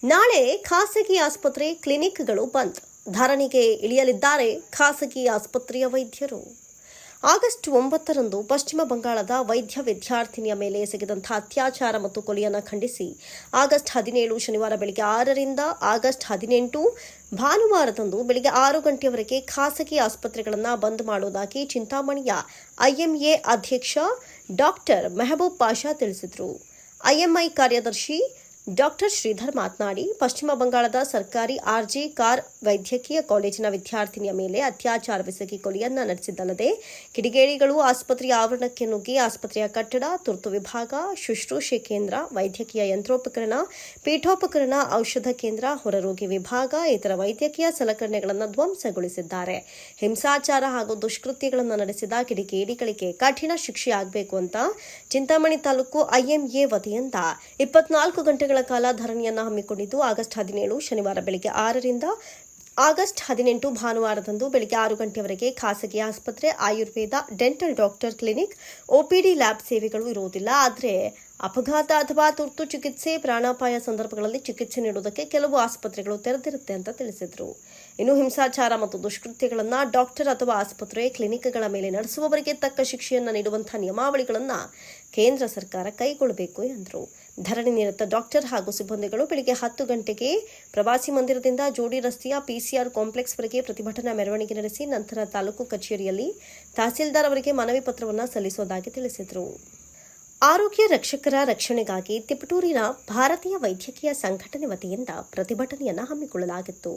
ನಾಳೆ ಖಾಸಗಿ ಆಸ್ಪತ್ರೆ ಕ್ಲಿನಿಕ್ಗಳು ಬಂದ್. ಧರಣಿಗೆ ಇಳಿಯಲಿದ್ದಾರೆ ಖಾಸಗಿ ಆಸ್ಪತ್ರೆಯ ವೈದ್ಯರು. ಆಗಸ್ಟ್ 9ರಂದು ಪಶ್ಚಿಮ ಬಂಗಾಳದ ವೈದ್ಯ ವಿದ್ಯಾರ್ಥಿನಿಯ ಮೇಲೆ ಎಸಗಿದಂತಹ ಅತ್ಯಾಚಾರ ಮತ್ತು ಕೊಲೆಯನ್ನು ಖಂಡಿಸಿ ಆಗಸ್ಟ್ 17 ಶನಿವಾರ ಬೆಳಗ್ಗೆ 6ರಿಂದ ಆಗಸ್ಟ್ 18 ಭಾನುವಾರದಂದು ಬೆಳಗ್ಗೆ 6 ಗಂಟೆಯವರೆಗೆ ಖಾಸಗಿ ಆಸ್ಪತ್ರೆಗಳನ್ನು ಬಂದ್ ಮಾಡುವುದಾಗಿ ಚಿಂತಾಮಣಿಯ ಐಎಂಎ ಅಧ್ಯಕ್ಷ ಡಾಕ್ಟರ್ ಮೆಹಬೂಬ್ ಪಾಷಾ ತಿಳಿಸಿದರು. ಐಎಂಐ ಕಾರ್ಯದರ್ಶಿ ಡಾಕ್ಟರ್ ಶ್ರೀಧರ್ ಮಾತನಾಡಿ, ಪಶ್ಚಿಮ ಬಂಗಾಳದ ಸರ್ಕಾರಿ ಆರ್ಜಿ ಕಾರ್ ವೈದ್ಯಕೀಯ ಕಾಲೇಜಿನ ವಿದ್ಯಾರ್ಥಿನಿಯ ಮೇಲೆ ಅತ್ಯಾಚಾರವೆಸಗಿ ಕೊಲೆಯನ್ನ ನಡೆಸಿದ್ದಲ್ಲದೆ ಕಿಡಿಗೇಡಿಗಳು ಆಸ್ಪತ್ರೆಯ ಆವರಣಕ್ಕೆ ನುಗ್ಗಿ ಆಸ್ಪತ್ರೆಯ ಕಟ್ಟಡ, ತುರ್ತು ವಿಭಾಗ, ಶುಶ್ರೂಷೆ ಕೇಂದ್ರ, ವೈದ್ಯಕೀಯ ಯಂತ್ರೋಪಕರಣ, ಪೀಠೋಪಕರಣ, ಔಷಧ ಕೇಂದ್ರ, ಹೊರರೋಗಿ ವಿಭಾಗ, ಇತರ ವೈದ್ಯಕೀಯ ಸಲಕರಣೆಗಳನ್ನು ಧ್ವಂಸಗೊಳಿಸಿದ್ದಾರೆ. ಹಿಂಸಾಚಾರ ಹಾಗೂ ದುಷ್ಕೃತ್ಯಗಳನ್ನು ನಡೆಸಿದ ಕಿಡಿಗೇಡಿಗಳಿಗೆ ಕಠಿಣ ಶಿಕ್ಷೆ ಆಗಬೇಕು ಅಂತ ಚಿಂತಾಮಣಿ ತಾಲೂಕು ಐಎಂಎ ವತಿಯಿಂದ 24 ಗಂಟೆಗಳ ಕಾಲ ಧರಣಿಯನ್ನು ಹಮ್ಮಿಕೊಂಡಿದ್ದು, ಆಗಸ್ಟ್ 17 ಶನಿವಾರ ಬೆಳಗ್ಗೆ 6ರಿಂದ ಆಗಸ್ಟ್ 18 ಭಾನುವಾರದಂದು ಬೆಳಗ್ಗೆ 6 ಗಂಟೆಯವರೆಗೆ ಖಾಸಗಿ ಆಸ್ಪತ್ರೆ, Ayurveda, dental doctor clinic, OPD lab ಸೇವೆಗಳು ಇರುವುದಿಲ್ಲ. ಆದರೆ ಅಪಘಾತ ಅಥವಾ ತುರ್ತು ಚಿಕಿತ್ಸೆ, ಪ್ರಾಣಾಪಾಯ ಸಂದರ್ಭಗಳಲ್ಲಿ ಚಿಕಿತ್ಸೆ ನೀಡುವುದಕ್ಕೆ ಕೆಲವು ಆಸ್ಪತ್ರೆಗಳು ತೆರೆದಿರುತ್ತೆ ಅಂತ ತಿಳಿಸಿದರು. ಇನ್ನು ಹಿಂಸಾಚಾರ ಮತ್ತು ದುಷ್ಕೃತ್ಯಗಳನ್ನು ಡಾಕ್ಟರ್ ಅಥವಾ ಆಸ್ಪತ್ರೆ ಕ್ಲಿನಿಕ್ಗಳ ಮೇಲೆ ನಡೆಸುವವರಿಗೆ ತಕ್ಕ ಶಿಕ್ಷೆಯನ್ನು ನೀಡುವಂತಹ ನಿಯಮಾವಳಿಗಳನ್ನು ಕೇಂದ್ರ ಸರ್ಕಾರ ಕೈಗೊಳ್ಳಬೇಕು ಎಂದರು. ಧರಣಿ ನಿರತ ಡಾಕ್ಟರ್ ಹಾಗೂ ಸಿಬ್ಬಂದಿಗಳು ಬೆಳಗ್ಗೆ 10 ಗಂಟೆಗೆ ಪ್ರವಾಸಿ ಮಂದಿರದಿಂದ ಜೋಡಿ ರಸ್ತೆಯ ಪಿಸಿಆರ್ ಕಾಂಪ್ಲೆಕ್ಸ್ವರೆಗೆ ಪ್ರತಿಭಟನಾ ಮೆರವಣಿಗೆ ನಡೆಸಿ ನಂತರ ತಾಲೂಕು ಕಚೇರಿಯಲ್ಲಿ ತಹಸೀಲ್ದಾರ್ ಅವರಿಗೆ ಮನವಿ ಪತ್ರವನ್ನು ಸಲ್ಲಿಸುವುದಾಗಿ ತಿಳಿಸಿದರು. ಆರೋಗ್ಯ ರಕ್ಷಕರ ರಕ್ಷಣೆಗಾಗಿ ತಿಪಟೂರಿನ ಭಾರತೀಯ ವೈದ್ಯಕೀಯ ಸಂಘಟನೆ ವತಿಯಿಂದ ಪ್ರತಿಭಟನೆಯನ್ನು ಹಮ್ಮಿಕೊಳ್ಳಲಾಗಿತ್ತು.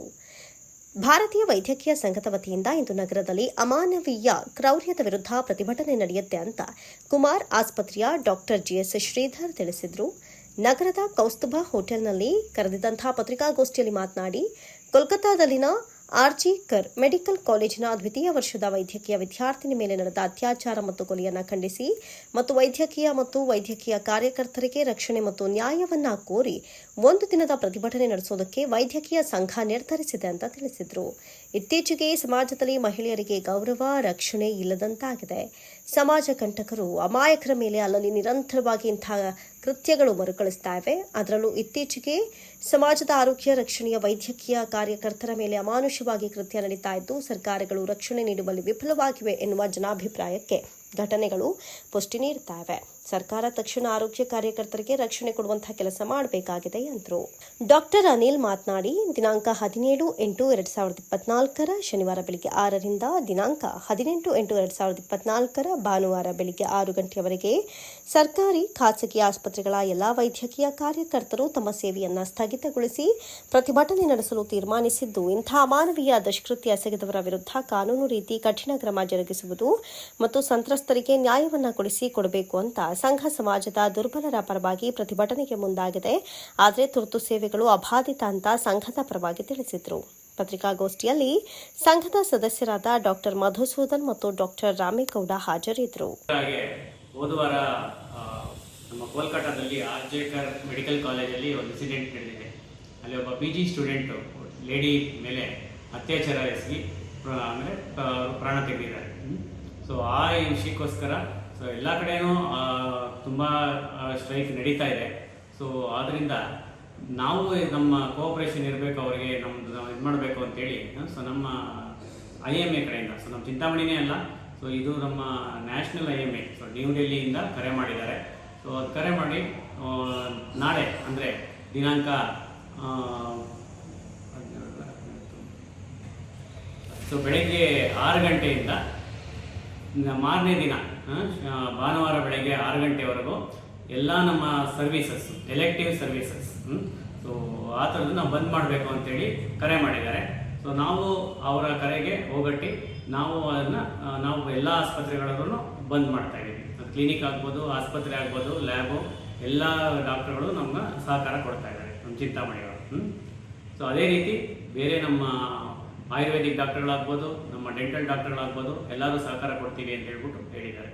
ಭಾರತೀಯ ವೈದ್ಯಕೀಯ ಸಂಘದ ವತಿಯಿಂದ ಇಂದು ನಗರದಲ್ಲಿ ಅಮಾನವೀಯ ಕ್ರೌರ್ಯದ ವಿರುದ್ಧ ಪ್ರತಿಭಟನೆ ನಡೆಯುತ್ತೆ ಅಂತ ಕುಮಾರ್ ಆಸ್ಪತ್ರೆಯ ಡಾಕ್ಟರ್ ಜಿಎಸ್ ಶ್ರೀಧರ್ ತಿಳಿಸಿದರು. ನಗರದ ಕೌಸ್ತುಭ ಹೋಟೆಲ್ನಲ್ಲಿ ಕರೆದಿದ್ದಂತಹ ಪತ್ರಿಕಾಗೋಷ್ಠಿಯಲ್ಲಿ ಮಾತನಾಡಿ, ಕೋಲ್ಕತ್ತಾದಲ್ಲಿನ ಆರ್ಜಿ ಕರ್ ಮೆಡಿಕಲ್ ಕಾಲೇಜಿನ ದ್ವಿತೀಯ ವರ್ಷದ ವೈದ್ಯಕೀಯ ವಿದ್ಯಾರ್ಥಿನಿ ಮೇಲೆ ನಡೆದ ಅತ್ಯಾಚಾರ ಮತ್ತು ಕೊಲೆಯನ್ನು ಖಂಡಿಸಿ ಮತ್ತು ವೈದ್ಯಕೀಯ ಕಾರ್ಯಕರ್ತರಿಗೆ ರಕ್ಷಣೆ ಮತ್ತು ನ್ಯಾಯವನ್ನ ಕೋರಿ ಒಂದು ದಿನದ ಪ್ರತಿಭಟನೆ ನಡೆಸುವುದಕ್ಕೆ ವೈದ್ಯಕೀಯ ಸಂಘ ನಿರ್ಧರಿಸಿದೆ ಅಂತ ತಿಳಿಸಿದರು. ಇತ್ತೀಚೆಗೆ ಸಮಾಜದಲ್ಲಿ ಮಹಿಳೆಯರಿಗೆ ಗೌರವ, ರಕ್ಷಣೆ ಇಲ್ಲದಂತಾಗಿದೆ. ಸಮಾಜ ಕಂಟಕರು ಅಮಾಯಕರ ಮೇಲೆ ಅಲ್ಲಲ್ಲಿ ನಿರಂತರವಾಗಿ ಇಂತಹ ಕೃತ್ಯಗಳು ಮರುಕಳಿಸ್ತಾ ಇವೆ. ಅದರಲ್ಲೂ ಇತ್ತೀಚೆಗೆ ಸಮಾಜದ ಆರೋಗ್ಯ ರಕ್ಷಣೆಯ ವೈದ್ಯಕೀಯ ಕಾರ್ಯಕರ್ತರ ಮೇಲೆ ಅಮಾನುಷವಾಗಿ ಕೃತ್ಯ ನಡೀತಾ ಇದ್ದು, ಸರ್ಕಾರಗಳು ರಕ್ಷಣೆ ನೀಡುವಲ್ಲಿ ವಿಫಲವಾಗಿವೆ ಎನ್ನುವ ಜನಾಭಿಪ್ರಾಯಕ್ಕೆ ಘಟನೆಗಳು ಪುಷ್ಟಿ ನೀಡುತ್ತಾ ಇವೆ. ಸರ್ಕಾರ ತಕ್ಷಣ ಆರೋಗ್ಯ ಕಾರ್ಯಕರ್ತರಿಗೆ ರಕ್ಷಣೆ ಕೊಡುವಂತಹ ಕೆಲಸ ಮಾಡಬೇಕಾಗಿದೆ ಎಂದರು. ಡಾಕ್ಟರ್ ಅನಿಲ್ ಮಾತನಾಡಿ, ದಿನಾಂಕ 17/8/2024 ಶನಿವಾರ ಬೆಳಗ್ಗೆ 6ರಿಂದ ದಿನಾಂಕ 18/8/2024 ಭಾನುವಾರ ಬೆಳಗ್ಗೆ 6 ಗಂಟೆಯವರೆಗೆ ಸರ್ಕಾರಿ, ಖಾಸಗಿ ಆಸ್ಪತ್ರೆಗಳ ಎಲ್ಲಾ ವೈದ್ಯಕೀಯ ಕಾರ್ಯಕರ್ತರು ತಮ್ಮ ಸೇವೆಯನ್ನು ಸ್ಥಗಿತಗೊಳಿಸಿ ಪ್ರತಿಭಟನೆ ನಡೆಸಲು ತೀರ್ಮಾನಿಸಿದ್ದು, ಇಂತಹ ಅಮಾನವೀಯ ದುಷ್ಕೃತ್ಯ ಎಸಗಿದವರ ವಿರುದ್ಧ ಕಾನೂನು ರೀತಿ ಕಠಿಣ ಕ್ರಮ ಜರುಗಿಸುವುದು ಮತ್ತು ಸಂತ್ರಸ್ತರಿಗೆ ನ್ಯಾಯವನ್ನು ಕೊಡಬೇಕು ಅಂತ ಸಂಘ ಸಮಾಜದ ದುರ್ಬಲರ ಪರವಾಗಿ ಪ್ರತಿಭಟನೆಗೆ ಮುಂದಾಗಿದೆ. ಆದರೆ ತುರ್ತು ಸೇವೆಗಳು ಅಬಾಧಿತ ಅಂತ ಸಂಘದ ಪರವಾಗಿ ತಿಳಿಸಿದರು. ಪತ್ರಿಕಾಗೋಷ್ಠಿಯಲ್ಲಿ ಸಂಘದ ಸದಸ್ಯರಾದ ಡಾಕ್ಟರ್ ಮಧುಸೂದನ್ ಮತ್ತು ಡಾಕ್ಟರ್ ರಾಮೇಗೌಡ ಹಾಜರಿದ್ದರು. ಹೋದವಾರ ನಮ್ಮ ಕೋಲ್ಕತ್ತಾದಲ್ಲಿ ಆರ್ಜೆಕರ್ ಮೆಡಿಕಲ್ ಕಾಲೇಜಲ್ಲಿ ಒಂದು ಇನ್ಸಿಡೆಂಟ್ ನಡೆದಿದೆ. ಅಲ್ಲಿ ಒಬ್ಬ PG ಸ್ಟೂಡೆಂಟು ಲೇಡಿ ಮೇಲೆ ಅತ್ಯಾಚಾರ ಎಸಗಿ ಆಮೇಲೆ ಪ್ರಾಣ ತೆಗೆದಿದ್ದಾರೆ. ಸೊ ಆ ವಿಷಯಕ್ಕೋಸ್ಕರ ಎಲ್ಲ ಕಡೆಯೂ ತುಂಬ ಸ್ಟ್ರೈಕ್ ನಡೀತಾ ಇದೆ. ಸೊ ಆದ್ದರಿಂದ ನಾವು ನಮ್ಮ ಕೋಆಪರೇಷನ್ ಇರಬೇಕು, ಅವರಿಗೆ ನಮ್ಮದು ನಾವು ಇದು ಮಾಡಬೇಕು ಅಂತೇಳಿ ಸೊ ನಮ್ಮ IMA ಕಡೆಯಿಂದ, ಸೊ ನಮ್ಮ ಚಿಂತಾಮಣಿನೇ ಅಲ್ಲ, ಸೊ ಇದು ನಮ್ಮ ನ್ಯಾಷನಲ್ IMA, ಸೊ ನ್ಯೂ ಡೆಲ್ಲಿಯಿಂದ ಕರೆ ಮಾಡಿದ್ದಾರೆ. ಸೊ ಅದು ಕರೆ ಮಾಡಿ ನಾಳೆ ಅಂದರೆ ದಿನಾಂಕ ಸೊ ಬೆಳಗ್ಗೆ 6 ಗಂಟೆಯಿಂದ ಮಾರನೇ ದಿನ ಭಾನುವಾರ ಬೆಳಗ್ಗೆ 6 ಗಂಟೆವರೆಗೂ ಎಲ್ಲ ನಮ್ಮ ಸರ್ವೀಸಸ್, ಎಲೆಕ್ಟಿವ್ ಸರ್ವೀಸಸ್, ಸೊ ಆ ಥರದ್ದು ನಾವು ಬಂದ್ ಮಾಡಬೇಕು ಅಂತೇಳಿ ಕರೆ ಮಾಡಿದ್ದಾರೆ. ಸೊ ನಾವು ಅವರ ಕರೆಗೆ ಹೋಗಟ್ಟಿ ನಾವು ಎಲ್ಲ ಆಸ್ಪತ್ರೆಗಳಲ್ಲೂ ಬಂದ್ ಮಾಡ್ತಾ ಇದ್ದೀವಿ. ಕ್ಲಿನಿಕ್ ಆಗ್ಬೋದು, ಆಸ್ಪತ್ರೆ ಆಗ್ಬೋದು, ಲ್ಯಾಬು, ಎಲ್ಲ ಡಾಕ್ಟರ್ಗಳು ನಮ್ಗೆ ಸಹಕಾರ ಕೊಡ್ತಾ ಇದ್ದಾರೆ, ನಮ್ಮ ಚಿಂತಾಮಣಿಯವರು. ಸೊ ಅದೇ ರೀತಿ ಬೇರೆ ನಮ್ಮ ಆಯುರ್ವೇದಿಕ್ ಡಾಕ್ಟರ್ಗಳಾಗ್ಬೋದು, ನಮ್ಮ ಡೆಂಟಲ್ ಡಾಕ್ಟರ್ಗಳಾಗ್ಬೋದು, ಎಲ್ಲರೂ ಸಹಕಾರ ಕೊಡ್ತೀವಿ ಅಂತ ಹೇಳ್ಬಿಟ್ಟು ಹೇಳಿದ್ದಾರೆ.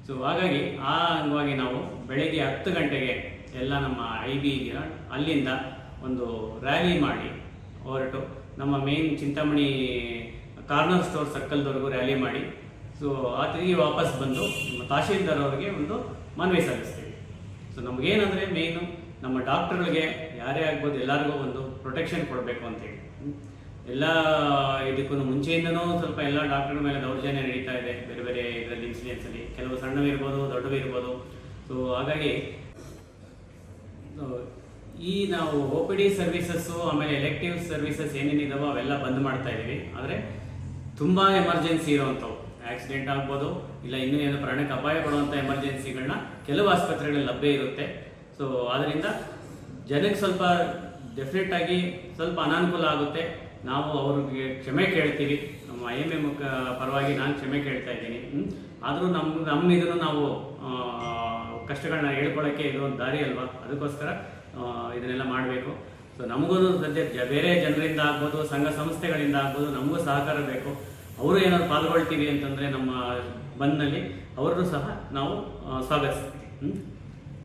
ಸೊ ಹಾಗಾಗಿ ಆ ಅಂಗವಾಗಿ ನಾವು ಬೆಳಗ್ಗೆ 10 ಗಂಟೆಗೆ ಎಲ್ಲ ನಮ್ಮ IB ಇದೆಯಲ್ಲ ಅಲ್ಲಿಂದ ಒಂದು ರ್ಯಾಲಿ ಮಾಡಿ ಹೊರಟು ನಮ್ಮ ಮೇನ್ ಚಿಂತಾಮಣಿ ಕಾರ್ನರ್ ಸ್ಟೋರ್ ಸರ್ಕಲ್ದವರೆಗೂ ರ್ಯಾಲಿ ಮಾಡಿ ಸೊ ಆ ತಿರುಗಿ ವಾಪಸ್ ಬಂದು ನಮ್ಮ ತಹಶೀಲ್ದಾರ್ ಅವರಿಗೆ ಒಂದು ಮನವಿ ಸಲ್ಲಿಸ್ತೀವಿ. ಸೊ ನಮಗೇನಂದರೆ ಮೇಯ್ನು ನಮ್ಮ ಡಾಕ್ಟರ್ಗಳಿಗೆ ಯಾರೇ ಆಗ್ಬೋದು ಎಲ್ಲರಿಗೂ ಒಂದು ಪ್ರೊಟೆಕ್ಷನ್ ಕೊಡಬೇಕು ಅಂತೇಳಿ. ಎಲ್ಲ ಇದಕ್ಕೂ ಮುಂಚೆಯಿಂದನೂ ಸ್ವಲ್ಪ ಎಲ್ಲ ಡಾಕ್ಟರ್ ಮೇಲೆ ದೌರ್ಜನ್ಯ ನಡೀತಾ ಇದೆ ಬೇರೆ ಬೇರೆ ಇದರಲ್ಲಿ ಇನ್ಸಿಡೆನ್ಸಲ್ಲಿ, ಕೆಲವು ಸಣ್ಣವಿರ್ಬೋದು ದೊಡ್ಡವಿರ್ಬೋದು. ಸೊ ಹಾಗಾಗಿ ಈ ನಾವು ಒ ಪಿ ಡಿ ಸರ್ವಿಸಸ್ಸು ಆಮೇಲೆ ಎಲೆಕ್ಟಿವ್ ಸರ್ವಿಸಸ್ ಏನೇನಿದಾವೋ ಅವೆಲ್ಲ ಬಂದ್ ಮಾಡ್ತಾ ಇದ್ದೀವಿ. ಆದರೆ ತುಂಬ ಎಮರ್ಜೆನ್ಸಿ ಇರೋವಂಥವು, ಆಕ್ಸಿಡೆಂಟ್ ಆಗ್ಬೋದು ಇಲ್ಲ ಇನ್ನೂ ಏನೋ ಪ್ರಾಣಕ್ಕೆ ಅಪಾಯ ಪಡುವಂಥ ಎಮರ್ಜೆನ್ಸಿಗಳನ್ನ ಕೆಲವು ಆಸ್ಪತ್ರೆಗಳಲ್ಲಿ ಲಭ್ಯ ಇರುತ್ತೆ. ಸೊ ಆದ್ದರಿಂದ ಜನಕ್ಕೆ ಸ್ವಲ್ಪ ಡೆಫಿನೆಟ್ ಆಗಿ ಸ್ವಲ್ಪ ಅನಾನುಕೂಲ ಆಗುತ್ತೆ. ನಾವು ಅವ್ರಿಗೆ ಕ್ಷಮೆ ಕೇಳ್ತೀವಿ, ನಮ್ಮ IMA ಪರವಾಗಿ ನಾನು ಕ್ಷಮೆ ಕೇಳ್ತಾ ಇದ್ದೀನಿ. ಆದರೂ ನಮ್ಮ ಇದನ್ನು ನಾವು ಕಷ್ಟಗಳನ್ನ ಹೇಳ್ಕೊಳ್ಳೋಕ್ಕೆ ಇದು ಒಂದು ದಾರಿ ಅಲ್ವಾ, ಅದಕ್ಕೋಸ್ಕರ ಇದನ್ನೆಲ್ಲ ಮಾಡಬೇಕು. ಸೊ ನಮಗೂ ಸದ್ಯ ಬೇರೆ ಜನರಿಂದ ಆಗ್ಬೋದು, ಸಂಘ ಸಂಸ್ಥೆಗಳಿಂದ ಆಗ್ಬೋದು, ನಮಗೂ ಸಹಕಾರ ಬೇಕು. ಅವರು ಏನಾದ್ರು ಪಾಲ್ಗೊಳ್ತೀವಿ ಅಂತಂದರೆ ನಮ್ಮ ಬಂದ್ನಲ್ಲಿ ಅವ್ರನ್ನೂ ಸಹ ನಾವು ಸ್ವಾಗತಿಸ್ತೀವಿ.